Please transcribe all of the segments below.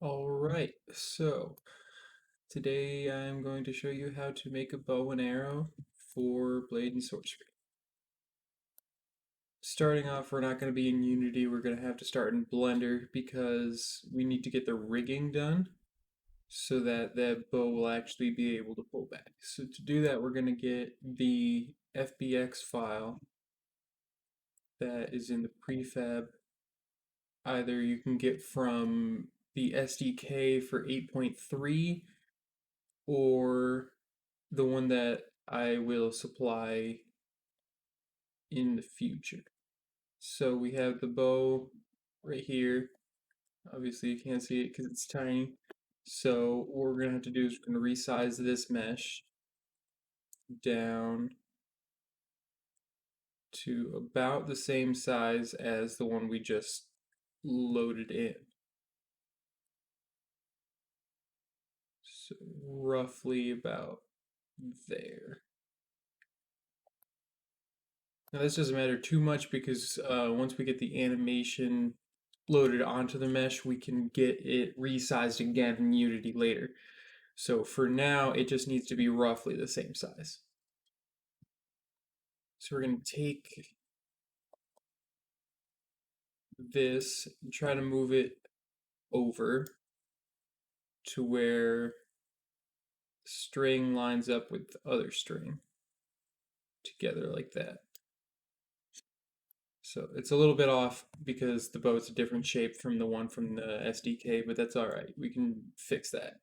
Alright, so today I'm going to show you how to make a bow and arrow for Blade and Sorcery. Starting off, we're not going to be in Unity, we're going to have to start in Blender because we need to get the rigging done so that that bow will actually be able to pull back. So to do that, we're going to get the FBX file that is in the prefab. Either you can get from the SDK for 8.3 or the one that I will supply in the future. So we have the bow right here. Obviously you can't see it because it's tiny. So what we're gonna have to do is we're gonna resize this mesh down to about the same size as the one we just loaded in. So roughly about there. Now this doesn't matter too much because once we get the animation loaded onto the mesh, we can get it resized again in Unity later. So for now, it just needs to be roughly the same size. So we're going to take this and try to move it over to where string lines up with the other string together like that. So it's a little bit off because the bow's a different shape from the one from the SDK, but that's all right. We can fix that.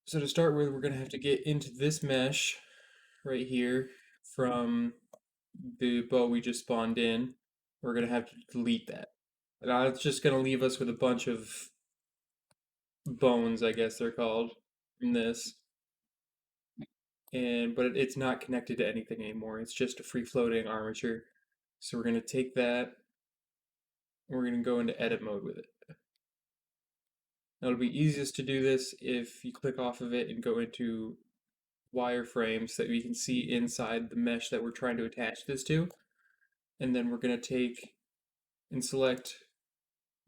So to start with, we're going to have to get into this mesh right here from the bow we just spawned in. We're going to have to delete that. Now it's just going to leave us with a bunch of bones, I guess they're called, from this. But it's not connected to anything anymore. It's just a free floating armature. So we're going to take that and we're going to go into edit mode with it. Now it'll be easiest to do this if you click off of it and go into wireframes so that we can see inside the mesh that we're trying to attach this to. And then we're going to take and select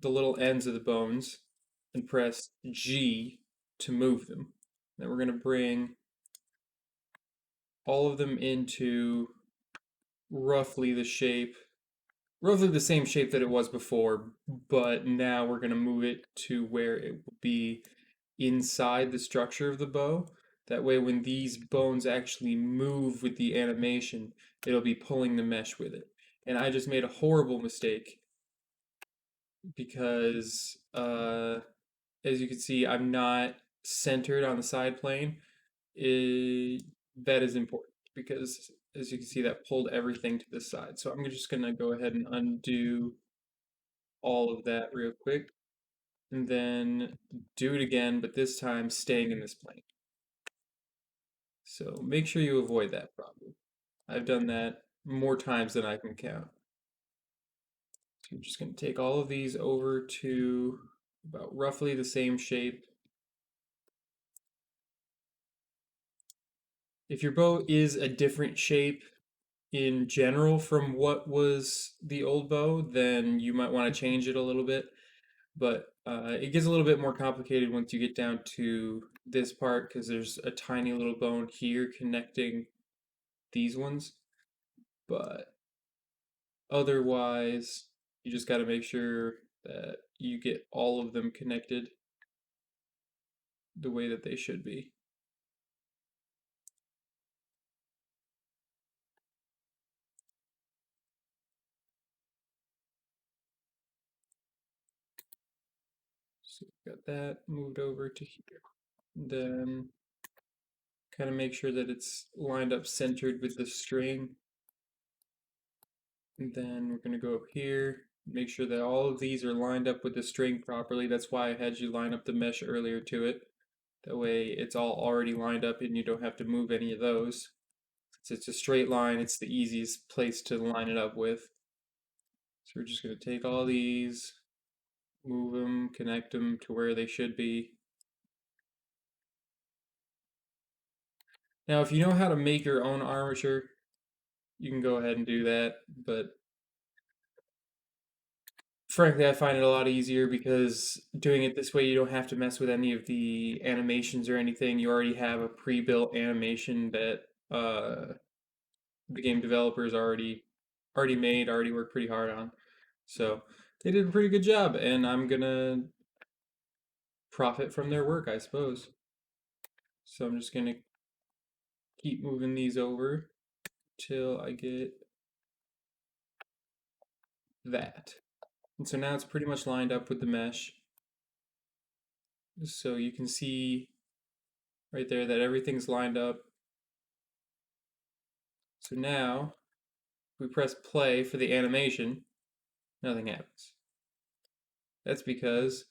the little ends of the bones and press G to move them. Then we're going to bring all of them into roughly the same shape that it was before, but now we're going to move it to where it will be inside the structure of the bow. That way when these bones actually move with the animation, it'll be pulling the mesh with it. And I just made a horrible mistake because as you can see, I'm not centered on the side plane. That is important because as you can see, that pulled everything to the side. So I'm just gonna go ahead and undo all of that real quick and then do it again, but this time staying in this plane. So make sure you avoid that problem. I've done that more times than I can count. So I'm just gonna take all of these over to about roughly the same shape. If your bow is a different shape in general from what was the old bow, then you might want to change it a little bit. But it gets a little bit more complicated once you get down to this part because there's a tiny little bone here connecting these ones. But otherwise, you just got to make sure that you get all of them connected the way that they should be. So we've got that moved over to here. Then kind of make sure that it's lined up centered with the string. And then we're going to go up here, make sure that all of these are lined up with the string properly. That's why I had you line up the mesh earlier to it. That way it's all already lined up and you don't have to move any of those. Since it's a straight line, it's the easiest place to line it up with. So we're just going to take all these, move them, connect them to where they should be. Now, if you know how to make your own armature, you can go ahead and do that, but Frankly, I find it a lot easier because doing it this way, you don't have to mess with any of the animations or anything. You already have a pre-built animation that the game developers already made, already worked pretty hard on. So they did a pretty good job, and I'm gonna profit from their work, I suppose. So I'm just gonna keep moving these over till I get that. And so now it's pretty much lined up with the mesh. So you can see right there that everything's lined up. So now, if we press play for the animation, nothing happens. That's because,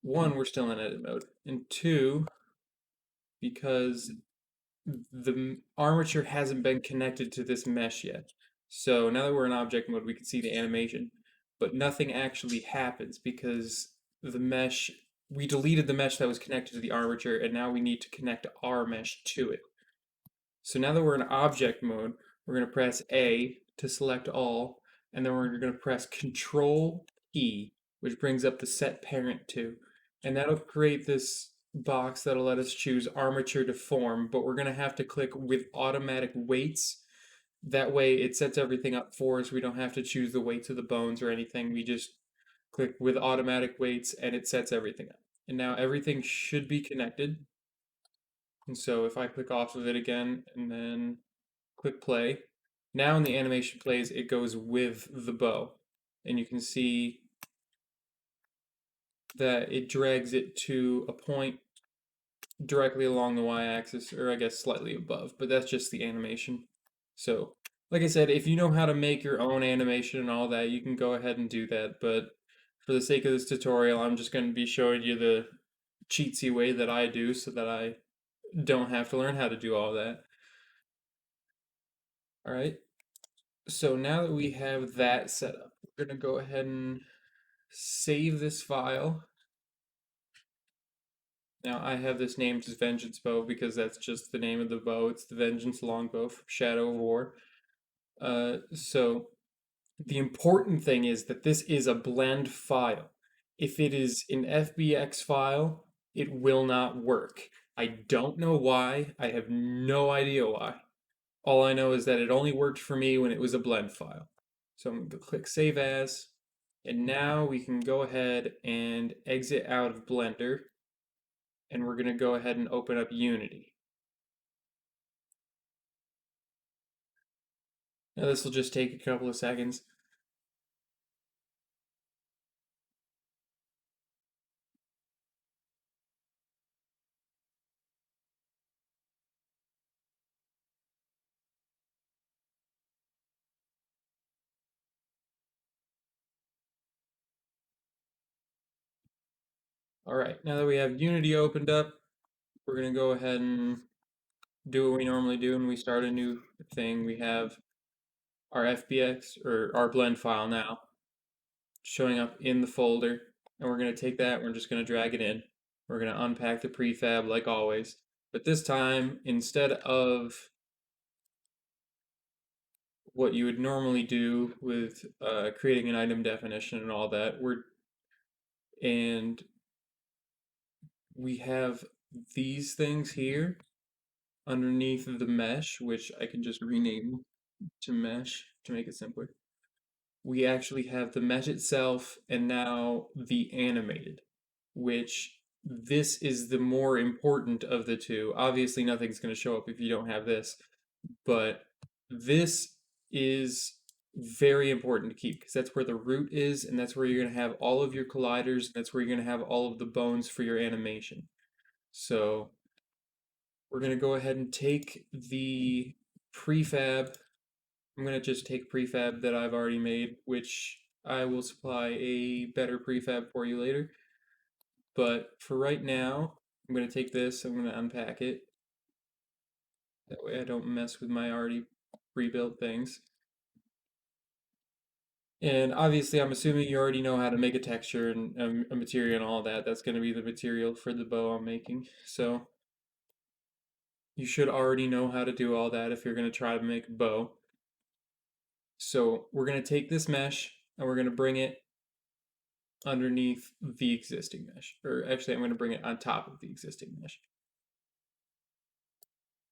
one, we're still in edit mode, and two, because the armature hasn't been connected to this mesh yet. So now that we're in object mode, we can see the animation, but nothing actually happens because the mesh, we deleted the mesh that was connected to the armature, and now we need to connect our mesh to it. So now that we're in object mode, we're going to press A to select all, and then we're going to press Control E, which brings up the set parent to. And that'll create this box that'll let us choose armature to form, but we're going to have to click with automatic weights. That way it sets everything up for us. We don't have to choose the weights of the bones or anything. We just click with automatic weights and it sets everything up. And now everything should be connected. And so if I click off of it again and then click play, now when the animation plays, it goes with the bow. And you can see that it drags it to a point directly along the y-axis, or I guess slightly above, but that's just the animation. So, like I said, if you know how to make your own animation and all that, you can go ahead and do that, but for the sake of this tutorial, I'm just going to be showing you the cheatsy way that I do so that I don't have to learn how to do all that. All right. So now that we have that set up, we're going to go ahead and save this file. Now I have this named as Vengeance Bow because that's just the name of the bow. It's the Vengeance Longbow from Shadow of War. So the important thing is that this is a blend file. If it is an FBX file, it will not work. I don't know why. I have no idea why. All I know is that it only worked for me when it was a blend file. So I'm going to click Save As, and now we can go ahead and exit out of Blender, and we're going to go ahead and open up Unity. Now this will just take a couple of seconds. All right, now that we have Unity opened up, we're going to go ahead and do what we normally do when we start a new thing. We have our FBX, or our blend file now, showing up in the folder, and we're going to take that, we're just going to drag it in. We're going to unpack the prefab like always, but this time, instead of what you would normally do with creating an item definition and all that, and we have these things here underneath the mesh, which I can just rename to mesh to make it simpler. We actually have the mesh itself and now the animated, which this is the more important of the two. Obviously, nothing's going to show up if you don't have this, but this is very important to keep because that's where the root is, and that's where you're going to have all of your colliders, and that's where you're going to have all of the bones for your animation. So we're going to go ahead and take the prefab. I'm going to just take prefab that I've already made, which I will supply a better prefab for you later. But for right now, I'm going to take this, I'm going to unpack it. That way I don't mess with my already pre-built things. And obviously, I'm assuming you already know how to make a texture and a material and all that. That's going to be the material for the bow I'm making. So you should already know how to do all that if you're going to try to make a bow. So we're going to take this mesh and we're going to bring it underneath the existing mesh. Or actually, I'm going to bring it on top of the existing mesh.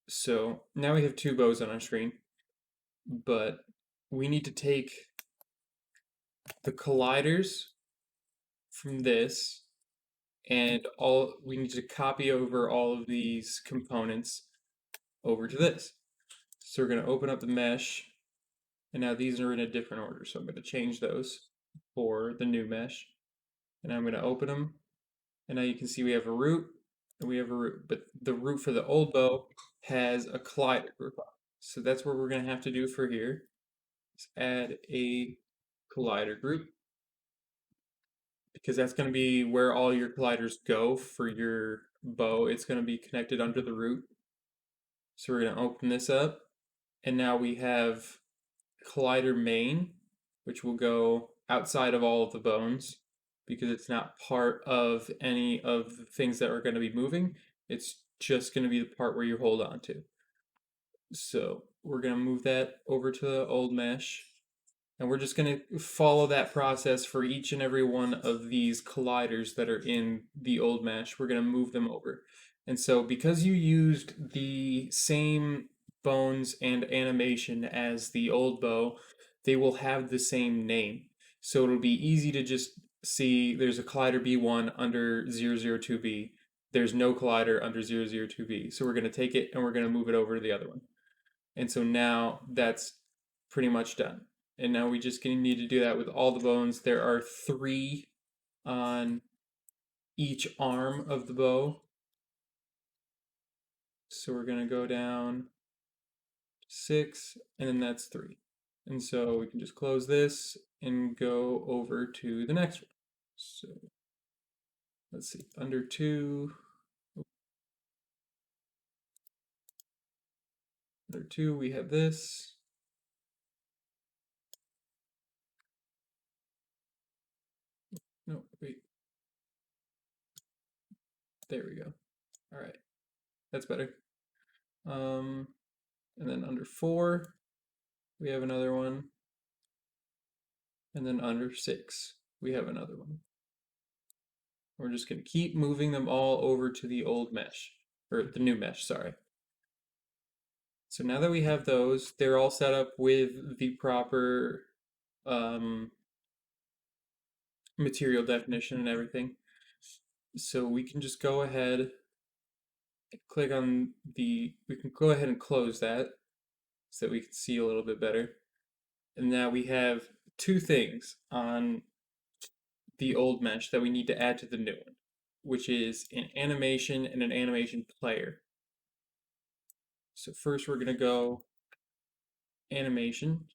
So now we have two bows on our screen, but we need to take the colliders from this, and all we need to copy over all of these components over to this. So we're going to open up the mesh, and now these are in a different order. So I'm going to change those for the new mesh, and I'm going to open them, and now you can see we have a root and we have a root, but the root for the old bow has a collider group on it. So that's what we're going to have to do for here. Is add a collider group, because that's going to be where all your colliders go for your bow. It's going to be connected under the root. So we're going to open this up, and now we have collider main, which will go outside of all of the bones because it's not part of any of the things that are going to be moving. It's just going to be the part where you hold on to. So we're going to move that over to the old mesh. And we're just going to follow that process for each and every one of these colliders that are in the old mesh. We're going to move them over. And so because you used the same bones and animation as the old bow, they will have the same name. So it'll be easy to just see there's a collider B1 under 002B. There's no collider under 002B. So we're going to take it and we're going to move it over to the other one. And so now that's pretty much done. And now we just need to do that with all the bones. There are 3 on each arm of the bow. So we're going to go down 6, and then that's 3. And so we can just close this and go over to the next one. So let's see, under 2, under 2 we have this. No, wait. There we go. All right, that's better. And then under 4, we have another one. And then under 6, we have another one. We're just going to keep moving them all over to the old mesh, or the new mesh, sorry. So now that we have those, they're all set up with the proper material definition and everything. So we can just go ahead and click on we can go ahead and close that so that we can see a little bit better. And now we have 2 things on the old mesh that we need to add to the new one, which is an animation and an animation player. So first we're going to go animation.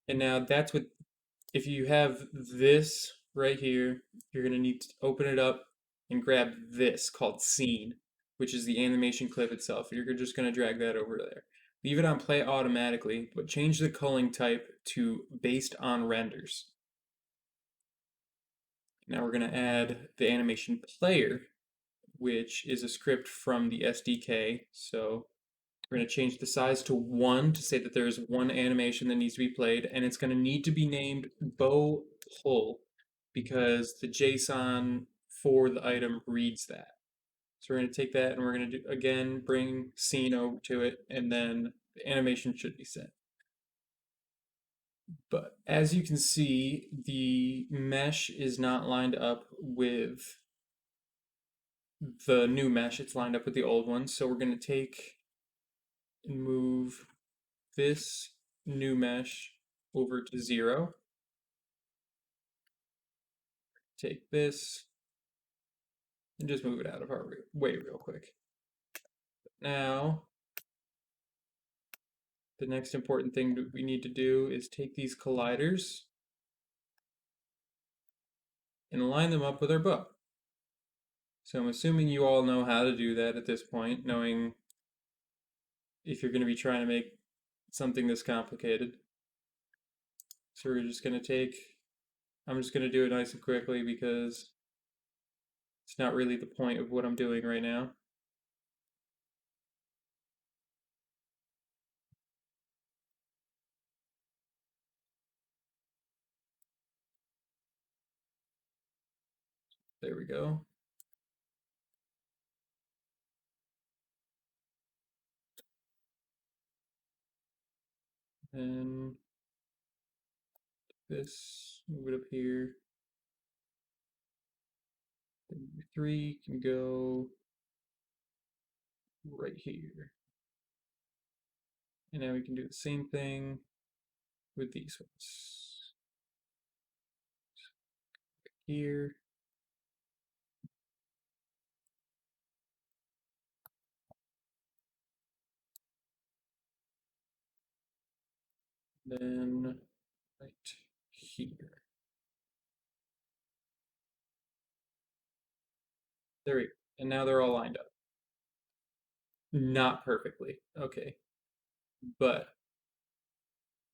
And now that's what, if you have this right here, you're going to need to open it up and grab this called scene, which is the animation clip itself. You're just going to drag that over there. Leave it on play automatically, but change the culling type to based on renders. Now we're going to add the animation player, which is a script from the SDK. So we're going to change the size to 1 to say that there's 1 animation that needs to be played, and it's going to need to be named bow pull because the JSON for the item reads that. So we're going to take that and we're going to do, again, bring scene over to it, and then the animation should be set. But as you can see, the mesh is not lined up with the new mesh, it's lined up with the old one. So we're going to take and move this new mesh over to 0. Take this and just move it out of our way real quick. Now, the next important thing that we need to do is take these colliders and align them up with our bow. So I'm assuming you all know how to do that at this point, knowing if you're going to be trying to make something this complicated. So we're just going to take, I'm just going to do it nice and quickly because it's not really the point of what I'm doing right now. There we go. And this, move it up here. 3 can go right here. And now we can do the same thing with these ones. Here. Then right here. There we go. And now they're all lined up. Not perfectly. Okay. But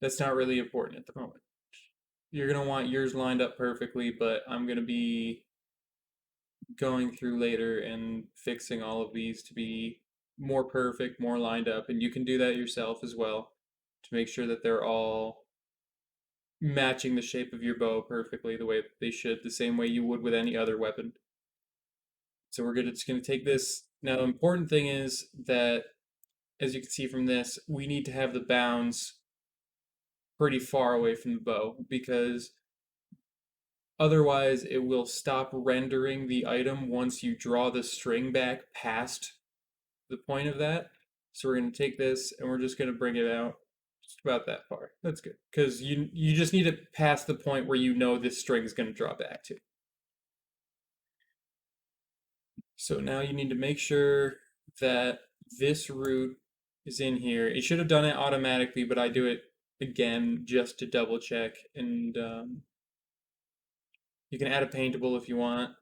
that's not really important at the moment. You're going to want yours lined up perfectly, but I'm going to be going through later and fixing all of these to be more perfect, more lined up, and you can do that yourself as well to make sure that they're all matching the shape of your bow perfectly the way that they should, the same way you would with any other weapon. So we're just going to take this. Now, the important thing is that, as you can see from this, we need to have the bounds pretty far away from the bow because otherwise it will stop rendering the item once you draw the string back past the point of that. So we're going to take this and we're just going to bring it out just about that far. That's good because you just need to pass the point where you know this string is going to draw back to. So now you need to make sure that this root is in here. It should have done it automatically, but I do it again just to double check. And you can add a paintable if you want.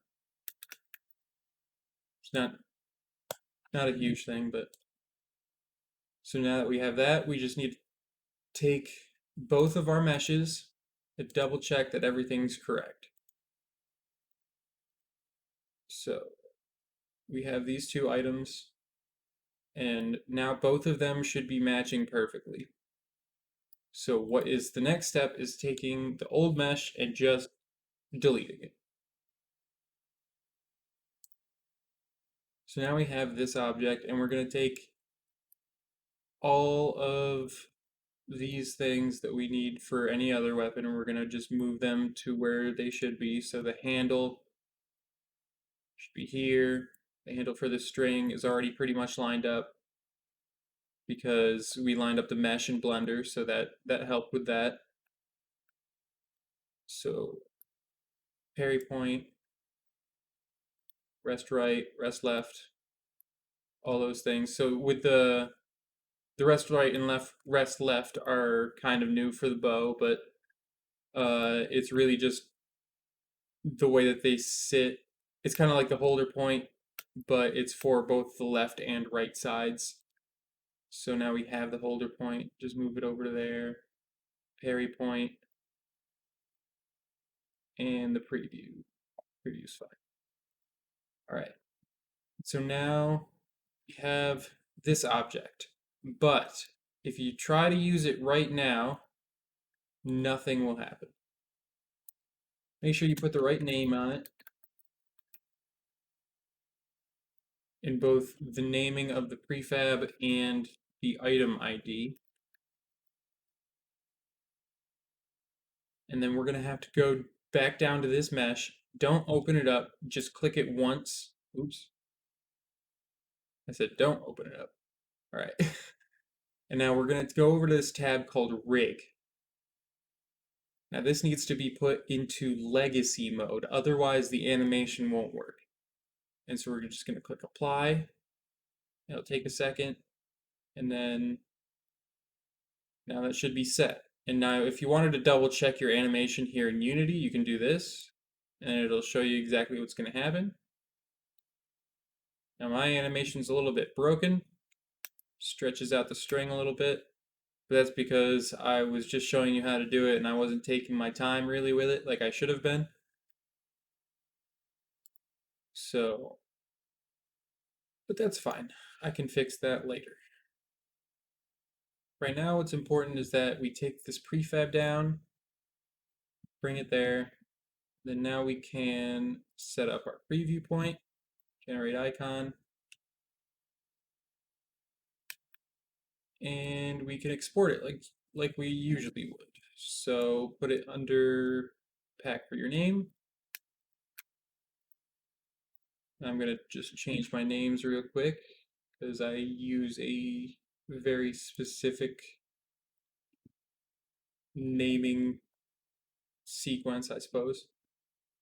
It's not a huge thing, but so now that we have that, we just need to take both of our meshes and double check that everything's correct. So we have these two items, and now both of them should be matching perfectly. So what is the next step is taking the old mesh and just deleting it. So now we have this object, and we're going to take all of these things that we need for any other weapon, and we're going to just move them to where they should be. So the handle should be here. The handle for the string is already pretty much lined up because we lined up the mesh in Blender, so that helped with that. So parry point, rest right, rest left, all those things. So with the rest right and rest left are kind of new for the bow, but it's really just the way that they sit. It's kind of like the holder point, but it's for both the left and right sides. So now we have the holder point. Just move it over to there. Parry point, and the preview. Preview's fine. All right. So now we have this object, but if you try to use it right now, nothing will happen. Make sure you put the right name on it in both the naming of the prefab and the item ID. And then we're going to have to go back down to this mesh. Don't open it up, just click it once. Oops. I said don't open it up. All right. And now we're going to go over to this tab called Rig. Now this needs to be put into legacy mode, otherwise the animation won't work. And so we're just going to click apply. It'll take a second, and then now that should be set. And now if you wanted to double check your animation here in Unity, you can do this, and it'll show you exactly what's going to happen. Now my animation's a little bit broken, stretches out the string a little bit, but that's because I was just showing you how to do it and I wasn't taking my time really with it like I should have been. So, but that's fine. I can fix that later. Right now what's important is that we take this prefab down, bring it there, Then now we can set up our preview point, generate icon, and we can export it like we usually would. So put it under pack for your name. I'm gonna just change my names real quick because I use a very specific naming sequence, I suppose.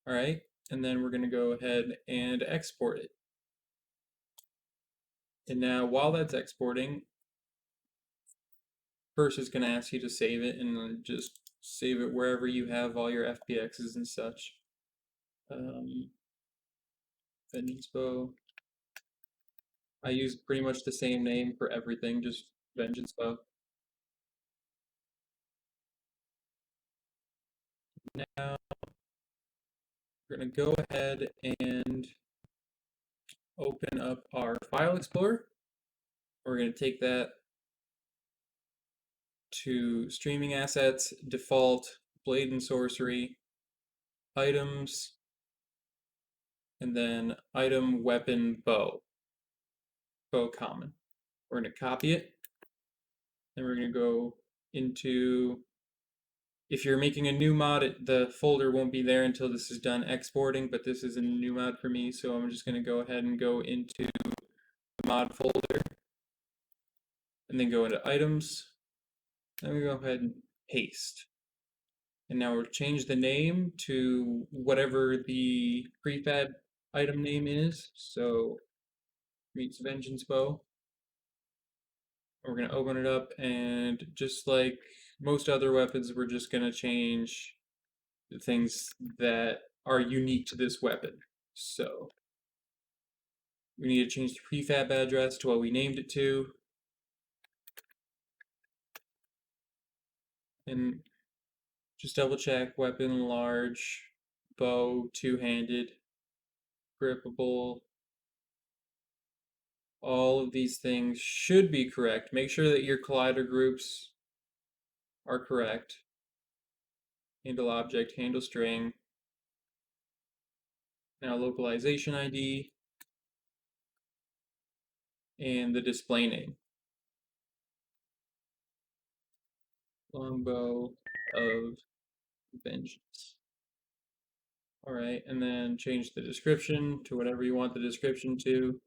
All right, and then we're gonna go ahead and export it. And now while that's exporting, first it's gonna ask you to save it and then just save it wherever you have all your FPXs and such. Vengeance Bow. I use pretty much the same name for everything, just Vengeance Bow. Now we're gonna go ahead and open up our file explorer. We're gonna take that to streaming assets, default, blade and sorcery, items, and then item, weapon, bow, bow common. We're gonna copy it, and we're gonna go into, if you're making a new mod, the folder won't be there until this is done exporting, but this is a new mod for me, so I'm just gonna go ahead and go into the mod folder, and then go into items, and we go ahead and paste. And now we'll change the name to whatever the prefab item name is. So meets Vengeance Bow. We're going to open it up, and just like most other weapons, we're just going to change the things that are unique to this weapon. So we need to change the prefab address to what we named it to. And just double check weapon large, bow, two-handed, grippable. All of these things should be correct. Make sure that your collider groups are correct. Handle object, handle string. Now localization ID and the display name. Longbow of Vengeance. All right, and then change the description to whatever you want the description to.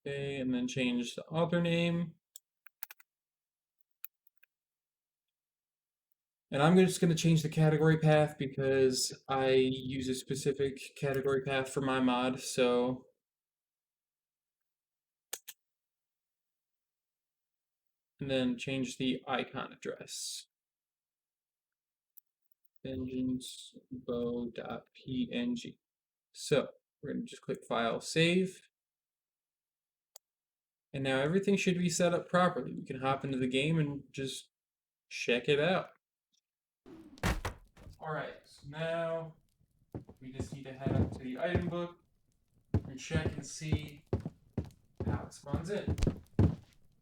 Okay, and then change the author name. And I'm just going to change the category path because I use a specific category path for my mod, so and then change the icon address. vengeancebow.png. So we're going to just click File, Save. And now everything should be set up properly. We can hop into the game and just check it out. Alright, so now we just need to head up to the item book and check and see how it spawns in.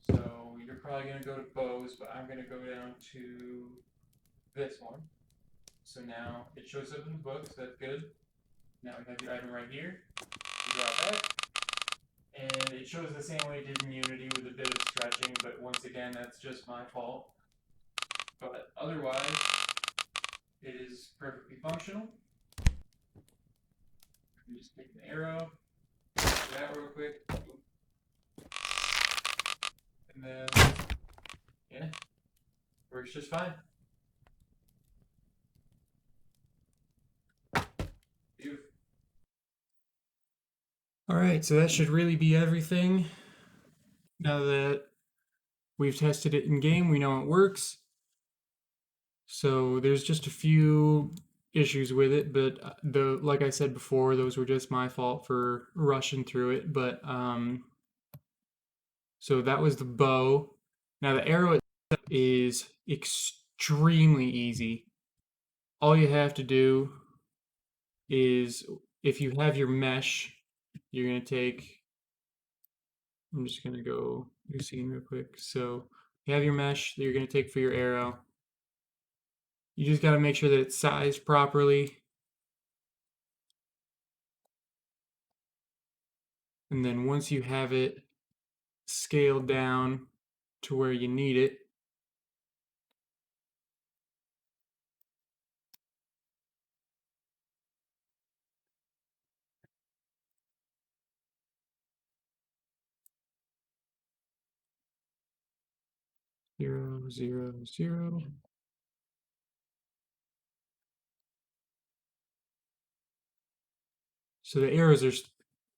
So you're probably going to go to bows, but I'm going to go down to this one. So now it shows up in the book, so that's good. Now we have the item right here. We drop that. And it shows the same way it did in Unity with a bit of stretching, but once again, that's just my fault. But otherwise, it is perfectly functional. You just take an arrow, do that real quick, and then, yeah, works just fine. Beautiful. Alright, so that should really be everything. Now that we've tested it in game, we know it works. So there's just a few issues with it, but like I said before, those were just my fault for rushing through it. But so that was the bow. Now the arrow itself is extremely easy. all you have to do is, if you have your mesh, you're going to take, I'm just going to go new scene real quick. So you have your mesh that you're going to take for your arrow. You just got to make sure that it's sized properly. And then once you have it scaled down to where you need it, zero, zero, zero. So the arrows are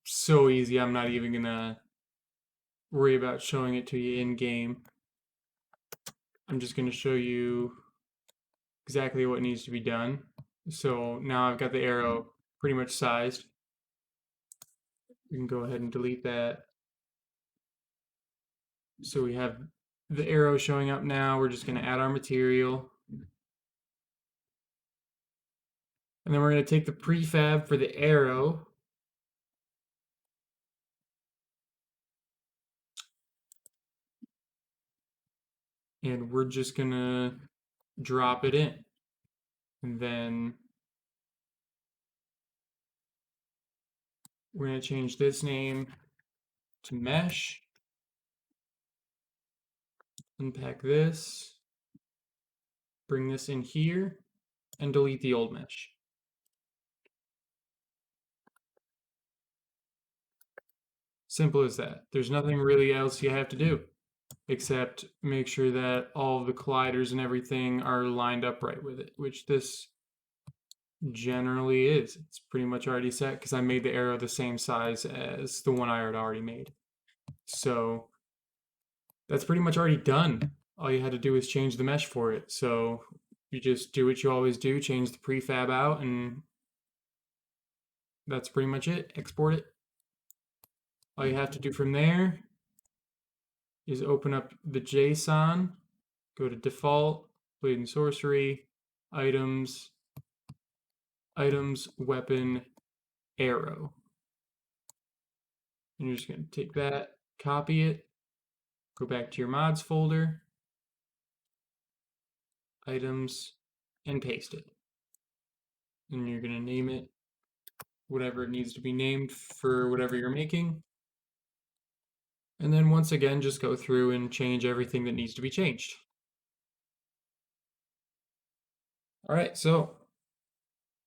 so easy, I'm not even gonna worry about showing it to you in game. I'm just gonna show you exactly what needs to be done. So now I've got the arrow pretty much sized. We can go ahead and delete that. So we have the arrow showing up now. We're just gonna add our material. And then we're gonna take the prefab for the arrow. And we're just gonna drop it in. And then we're gonna change this name to mesh. Unpack this, bring this in here, and delete the old mesh. Simple as that. There's nothing really else you have to do except make sure that all of the colliders and everything are lined up right with it, which this generally is. It's pretty much already set because I made the arrow the same size as the one I had already made. So that's pretty much already done. All you had to do is change the mesh for it. So you just do what you always do, change the prefab out, and that's pretty much it. Export it. All you have to do from there is open up the JSON, go to default, Blade and Sorcery, items, items, weapon, arrow. And you're just going to take that, copy it, go back to your mods folder, items, and paste it. And you're going to name it whatever it needs to be named for whatever you're making. And then once again, just go through and change everything that needs to be changed. All right, so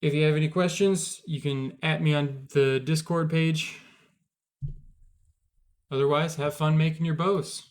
if you have any questions, you can @ me on the Discord page. Otherwise, have fun making your bows.